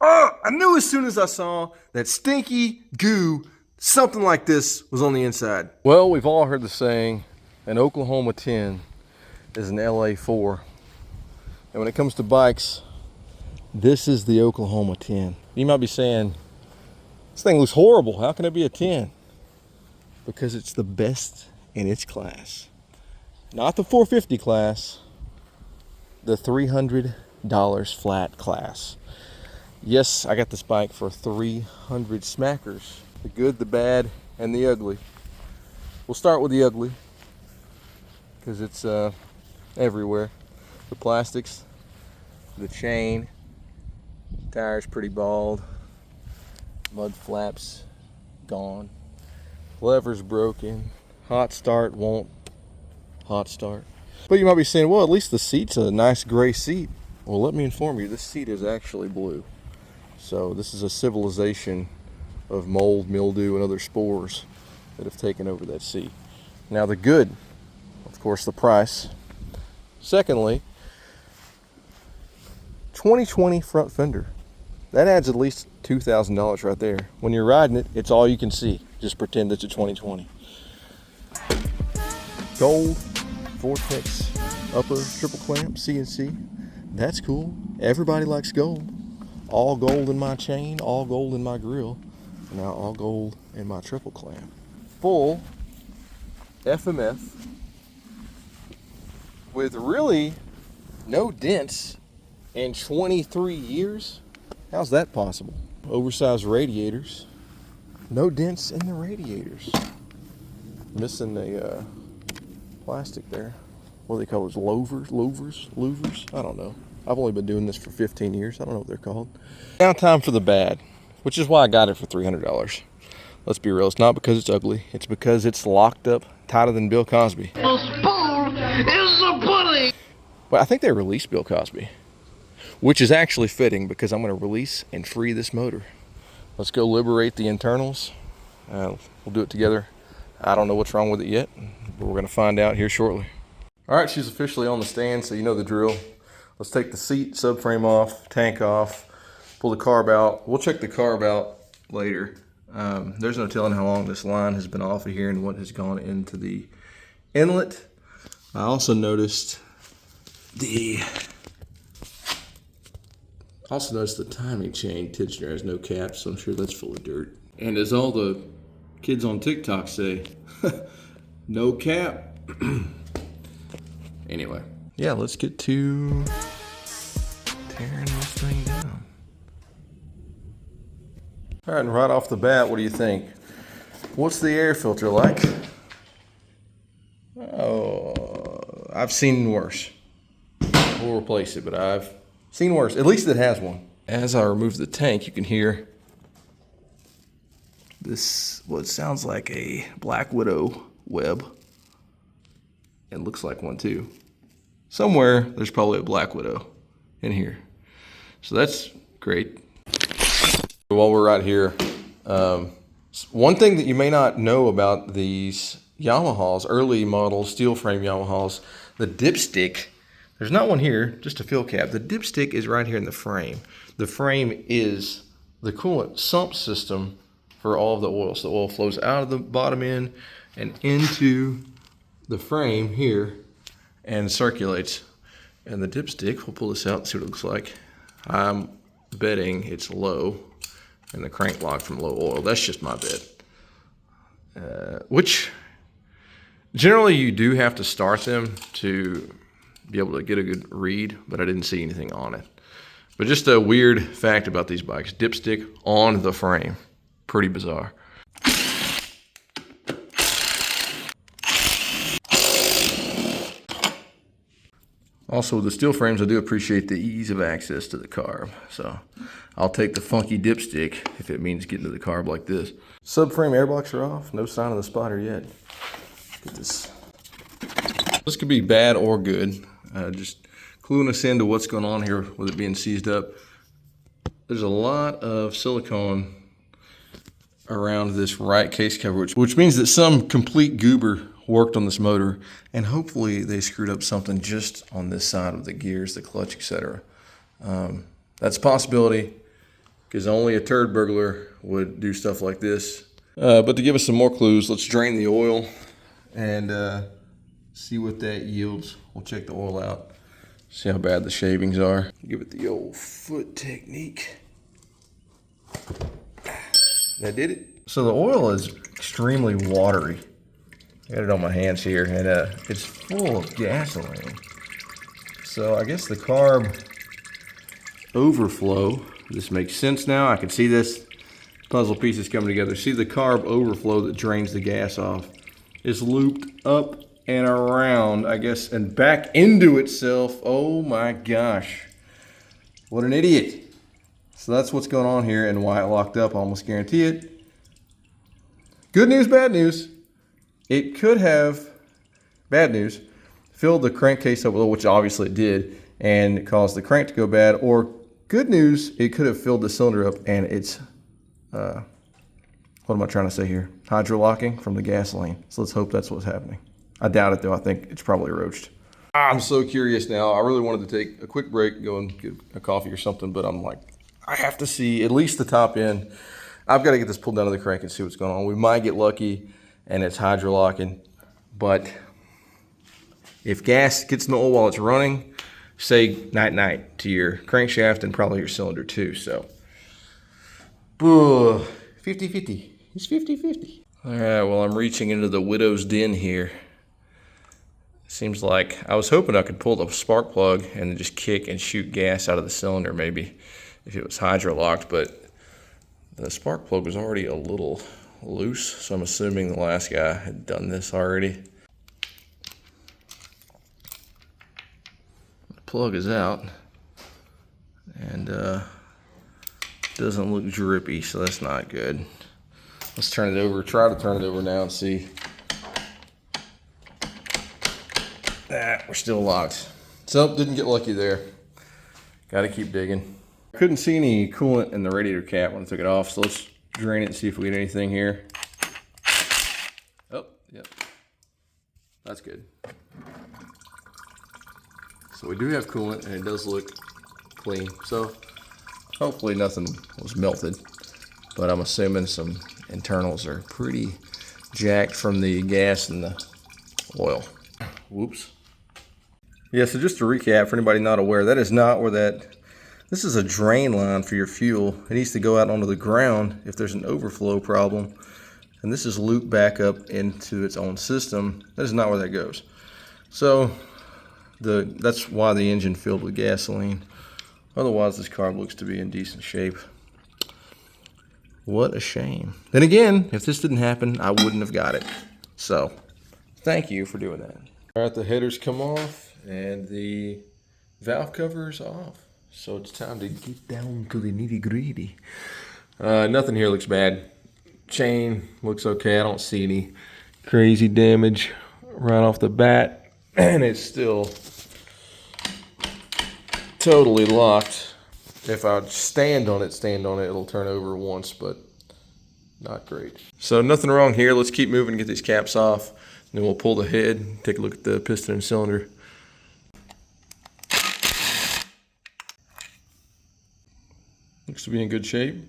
Oh, I knew as soon as I saw that stinky goo, something like this was on the inside. Well, we've all heard the saying, an Oklahoma 10 is an LA 4. And when it comes to bikes, this is the Oklahoma 10. You might be saying, this thing looks horrible. How can it be a 10? Because it's the best in its class. Not the 450 class, the $300 flat class. Yes, I got this bike for 300 smackers. The good, the bad, and the ugly. We'll start with the ugly, because it's everywhere. The plastics, the chain, tires pretty bald, mud flaps gone, lever's broken, hot start won't hot start. But you might be saying, well, at least the seat's a nice gray seat. Well, let me inform you, this seat is actually blue. So this is a civilization of mold, mildew, and other spores that have taken over that seat. Now the good, of course, the price. Secondly, 2020 front fender. That adds at least $2,000 right there. When you're riding it, it's all you can see. Just pretend it's a 2020. Gold, Vortex, upper triple clamp, CNC. That's cool. Everybody likes gold. All gold in my chain, all gold in my grill. Now all gold in my triple clamp. Full FMF with really no dents in 23 years. How's that possible? Oversized radiators. No dents in the radiators. Missing a plastic there. What do they call those? Louvers? I don't know. I've only been doing this for 15 years. I don't know what they're called. Now time for the bad, which is why I got it for $300. Let's be real. It's not because it's ugly. It's because it's locked up tighter than Bill Cosby. The spoon is a bully. But I think they released Bill Cosby, which is actually fitting because I'm going to release and free this motor. Let's go liberate the internals. We'll do it together. I don't know what's wrong with it yet, but we're going to find out here shortly. All right, she's officially on the stand, so you know the drill. Let's take the seat, subframe off, tank off, pull the carb out. We'll check the carb out later. There's no telling how long this line has been off of here and what has gone into the inlet. I also noticed the timing chain tensioner has no cap, so I'm sure that's full of dirt. And as all the kids on TikTok say, no cap. Anyway, yeah, let's get to tearing this thing down. All right, and right off the bat, what do you think? What's the air filter like? Oh, I've seen worse. We'll replace it, but I've seen worse. At least it has one. As I remove the tank, you can hear this, what sounds like a Black Widow web. It looks like one too. Somewhere there's probably a Black Widow in here. So that's great. While we're right here, one thing that you may not know about these Yamahas, early model steel frame Yamahas, the dipstick, there's not one here, just a fill cap. The dipstick is right here in the frame. The frame is the coolant sump system for all of the oil. So the oil flows out of the bottom end and into the frame here and circulates. And the dipstick, we'll pull this out and see what it looks like. I'm betting it's low and the crank lock from low oil. That's just my bet. Which generally you do have to start them to be able to get a good read, but I didn't see anything on it. But just a weird fact about these bikes, dipstick on the frame. Pretty bizarre. Also, with the steel frames, I do appreciate the ease of access to the carb. So I'll take the funky dipstick if it means getting to the carb like this. Subframe air blocks are off. No sign of the spotter yet. Look at this. This could be bad or good. Just cluing us into what's going on here with it being seized up. There's a lot of silicone around this right case cover, which means that some complete goober worked on this motor, and hopefully they screwed up something just on this side of the gears, the clutch, etc. That's a possibility. because only a turd burglar would do stuff like this. But to give us some more clues, let's drain the oil and see what that yields. We'll check the oil out, see how bad the shavings are. Give it the old foot technique. That did it. So the oil is extremely watery. I got it on my hands here, and it's full of gasoline. So I guess the carb overflow, this makes sense now. I can see this puzzle pieces coming together. See the carb overflow that drains the gas off is looped up and around, I guess, and back into itself. Oh my gosh. What an idiot. So that's what's going on here and why it locked up, I almost guarantee it. Good news, bad news. It could have, bad news, filled the crankcase up with oil, which obviously it did, and it caused the crank to go bad. Or good news, it could have filled the cylinder up and it's, what am I trying to say here? Hydrolocking from the gasoline. So let's hope that's what's happening. I doubt it though, I think it's probably roached. I'm so curious now. I really wanted to take a quick break, go and get a coffee or something, but I'm like, I have to see at least the top end. I've got to get this pulled down to the crank and see what's going on. We might get lucky and it's hydrolocking, but if gas gets in the oil while it's running, say night-night to your crankshaft and probably your cylinder too. So 50-50. It's 50-50. All right, well, I'm reaching into the widow's den here. Seems like I was hoping I could pull the spark plug and then just kick and shoot gas out of the cylinder maybe if it was hydrolocked, but the spark plug was already a little loose, so I'm assuming the last guy had done this already. The plug is out and doesn't look drippy, so that's not good. Let's turn it over, try to turn it over now and see. We're still locked. So, didn't get lucky there. Got to keep digging. Couldn't see any coolant in the radiator cap when I took it off, so let's drain it and see if we get anything here. Oh, yep. That's good. So we do have coolant, and it does look clean. So hopefully nothing was melted, but I'm assuming some internals are pretty jacked from the gas and the oil. Whoops. Yeah, so just to recap, for anybody not aware, that is not where this is a drain line for your fuel. It needs to go out onto the ground if there's an overflow problem. And this is looped back up into its own system. That is not where that goes. So that's why the engine filled with gasoline. Otherwise, this car looks to be in decent shape. What a shame. Then again, if this didn't happen, I wouldn't have got it. So thank you for doing that. All right, the headers come off and the valve cover is off. So it's time to get down to the nitty-gritty. Nothing here looks bad. Chain looks okay. I don't see any crazy damage right off the bat. And it's still totally locked. If I stand on it, it'll turn over once, but not great. So nothing wrong here. Let's keep moving and get these caps off. Then we'll pull the head, take a look at the piston and cylinder. Looks to be in good shape.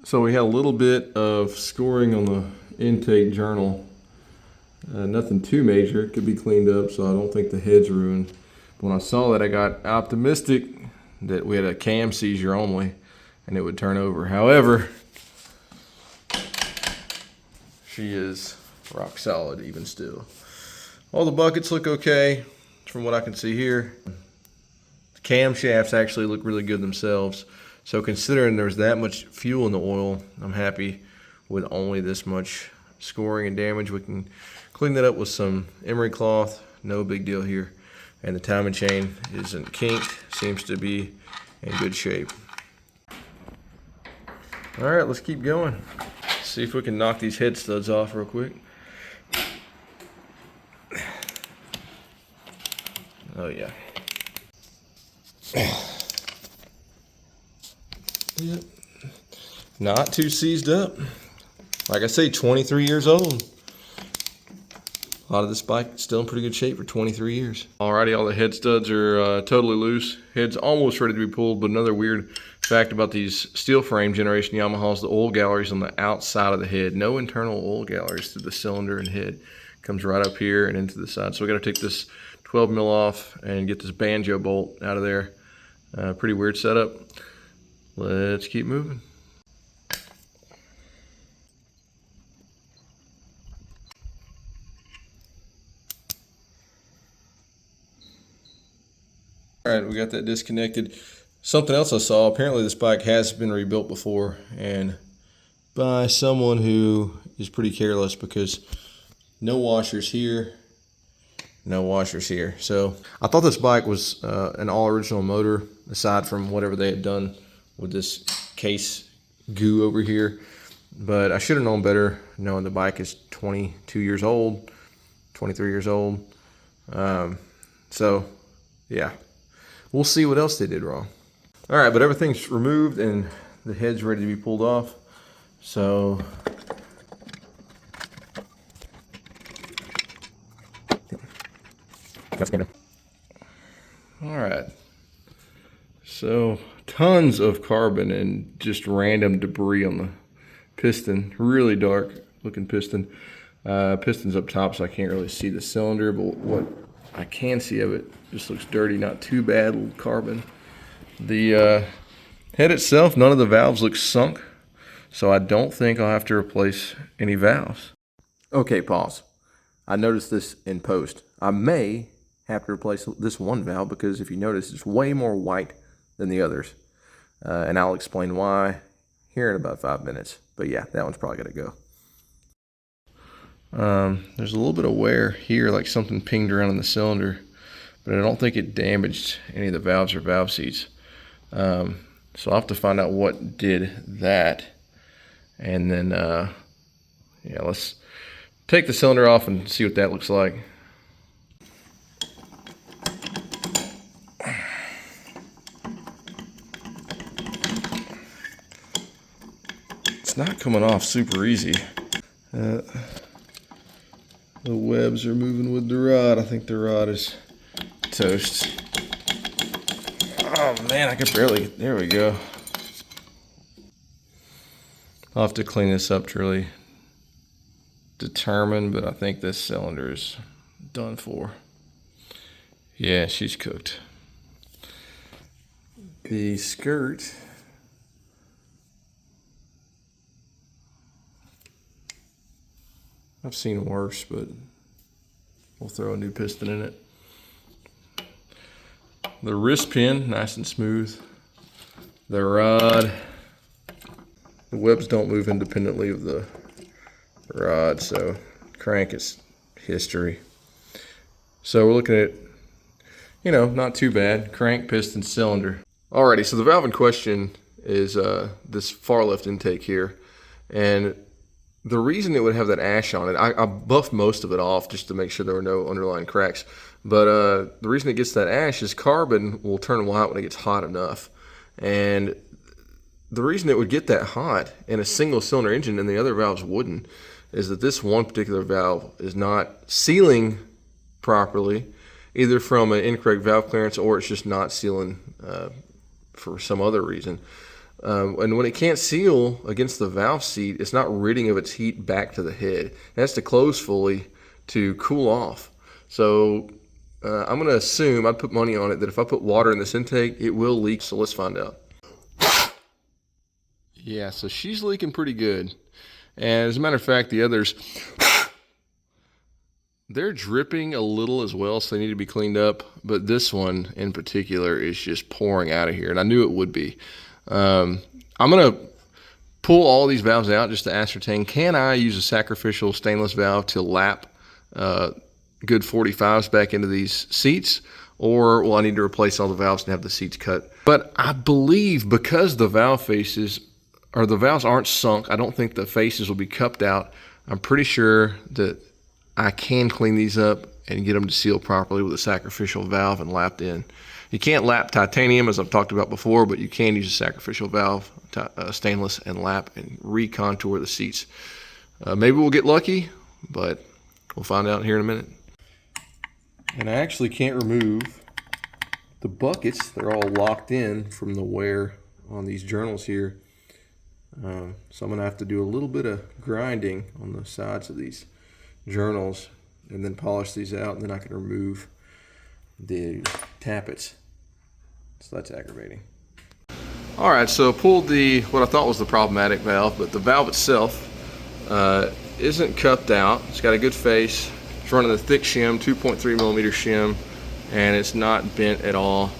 So we had a little bit of scoring on the intake journal. Nothing too major. It could be cleaned up, so I don't think the head's ruined. When I saw that, I got optimistic that we had a cam seizure only and it would turn over. However, she is rock solid even still. All the buckets look okay from what I can see here. The camshafts actually look really good themselves. So considering there's that much fuel in the oil, I'm happy with only this much scoring and damage. We can clean that up with some emery cloth. No big deal here. And the timing chain isn't kinked. Seems to be in good shape. All right, let's keep going. See if we can knock these head studs off real quick. Oh yeah. Yep. Not too seized up. Like I say, 23 years old. A lot of this bike is still in pretty good shape for 23 years. Alrighty, all the head studs are totally loose. Head's almost ready to be pulled, but another weird fact about these steel frame generation Yamahas, the oil galleries on the outside of the head. No internal oil galleries through the cylinder and head. Comes right up here and into the side. So we gotta take this 12 mil off and get this banjo bolt out of there. Pretty weird setup. Let's keep moving. All right, we got that disconnected. Something else I saw, apparently this bike has been rebuilt before, and by someone who is pretty careless, because no washers here, no washers here. So I thought this bike was an all original motor, aside from whatever they had done with this case goo over here. But I should have known better, knowing the bike is 22 years old, 23 years old. So yeah. We'll see what else they did wrong. All right, but everything's removed and the head's ready to be pulled off. So, all right. So, tons of carbon and just random debris on the piston. Really dark looking piston. Piston's up top, so I can't really see the cylinder, but what I can see of it just looks dirty, not too bad, little carbon. The head itself, none of the valves look sunk, so I don't think I'll have to replace any valves. Okay, pause. I noticed this in post. I may have to replace this one valve because if you notice, it's way more white than the others. And I'll explain why here in about 5 minutes. But yeah, that one's probably gotta go. There's a little bit of wear here, like something pinged around in the cylinder, but I don't think it damaged any of the valves or valve seats. So I'll have to find out what did that. And then, yeah, let's take the cylinder off and see what that looks like. It's not coming off super easy. The webs are moving with the rod. I think the rod is toast. Oh man, I can barely, there we go. I'll have to clean this up to really determine, but I think this cylinder is done for. Yeah, she's cooked. The skirt, I've seen worse, but we'll throw a new piston in it. The wrist pin, nice and smooth. The rod, the webs don't move independently of the rod, so crank is history. So we're looking at, you know, not too bad. Crank, piston, cylinder. Alrighty, so the valve in question is this far left intake here. And the reason it would have that ash on it, I buffed most of it off just to make sure there were no underlying cracks. But the reason it gets that ash is carbon will turn white when it gets hot enough. And the reason it would get that hot in a single cylinder engine and the other valves wouldn't is that this one particular valve is not sealing properly, either from an incorrect valve clearance or it's just not sealing for some other reason. And when it can't seal against the valve seat, it's not ridding of its heat back to the head. It has to close fully to cool off. So I'm going to assume, I'd put money on it, that if I put water in this intake, it will leak. So let's find out. Yeah, so she's leaking pretty good. And as a matter of fact, the others, they're dripping a little as well, so they need to be cleaned up. But this one in particular is just pouring out of here, and I knew it would be. I'm going to pull all these valves out just to ascertain, can I use a sacrificial stainless valve to lap good 45s back into these seats, or will I need to replace all the valves and have the seats cut? But I believe because the valve faces, or the valves aren't sunk, I don't think the faces will be cupped out. I'm pretty sure that I can clean these up and get them to seal properly with a sacrificial valve and lapped in. You can't lap titanium, as I've talked about before, but you can use a sacrificial valve, stainless, and lap and recontour the seats. Maybe we'll get lucky, but We'll find out here in a minute. And I actually can't remove the buckets. They're all locked in from the wear on these journals here. So I'm gonna have to do a little bit of grinding on the sides of these journals and then polish these out, and then I can remove the tappets. So that's aggravating. All right, so I pulled what I thought was the problematic valve, but the valve itself isn't cupped out. It's got a good face. It's running a thick shim, 2.3 millimeter shim, and it's not bent at all.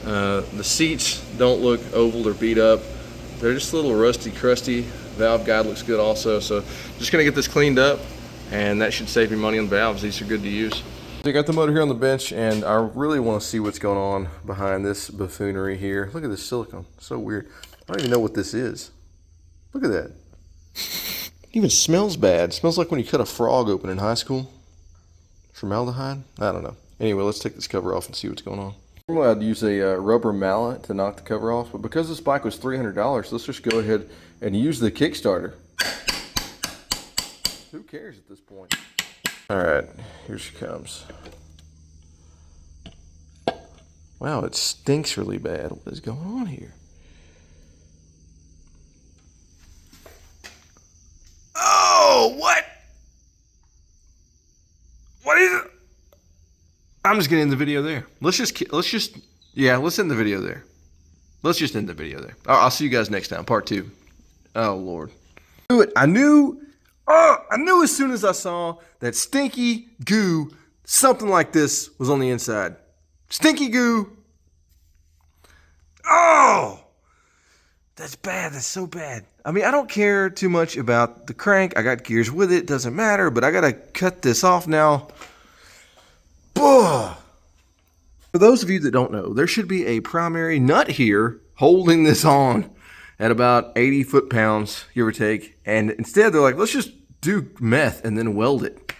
The seats don't look ovaled or beat up. They're just a little rusty, crusty. Valve guide looks good also. So just gonna get this cleaned up, and that should save me money on valves. These are good to use. I got the motor here on the bench, and I really want to see what's going on behind this buffoonery here. Look at this silicone, so weird. I don't even know what this is. Look at that. It even smells bad. It smells like when you cut a frog open in high school. Formaldehyde? I don't know. Anyway, let's take this cover off and see what's going on. Normally I'd use a rubber mallet to knock the cover off, but because this bike was $300, let's just go ahead and use the Kickstarter. Who cares at this point? All right, here she comes. Wow, it stinks really bad. What is going on here? Oh, what? What is it? I'm just gonna end the video there. Let's end the video there. Let's just end the video there. I'll see you guys next time, part 2. Oh Lord. I knew as soon as I saw that stinky goo, something like this was on the inside. Stinky goo. Oh, that's bad. That's so bad. I mean, I don't care too much about the crank. I got gears with it. Doesn't matter, but I got to cut this off now. For those of you that don't know, there should be a primary nut here holding this on at about 80 foot-pounds, give or take. And instead, they're like, let's just do meth and then weld it.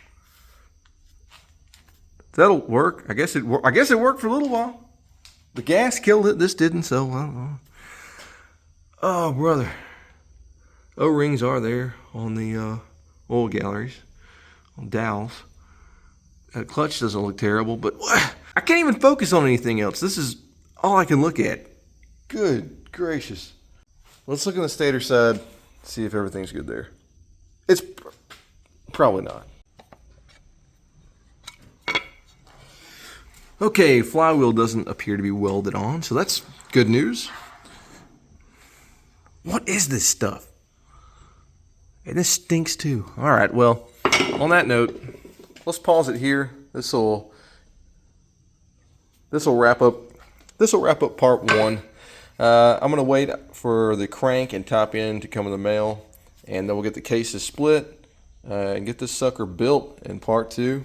That'll work. I guess it worked for a little while. The gas killed it. This didn't, so I don't know. Oh, brother. O-rings are there on the oil galleries, on dowels. That clutch doesn't look terrible, but I can't even focus on anything else. This is all I can look at. Good gracious. Let's look on the stator side, see if everything's good there. It's probably not. Okay, flywheel doesn't appear to be welded on, so that's good news. What is this stuff? And this stinks too. All right, well, on that note, let's pause it here. This will wrap up part 1. I'm gonna wait for the crank and top end to come in the mail, and then we'll get the cases split and get this sucker built in part 2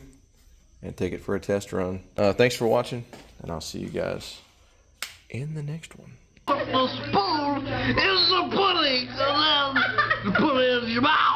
and take it for a test run. Thanks for watching, and I'll see you guys in the next one. The spoon is the pudding, and then you put it in your mouth.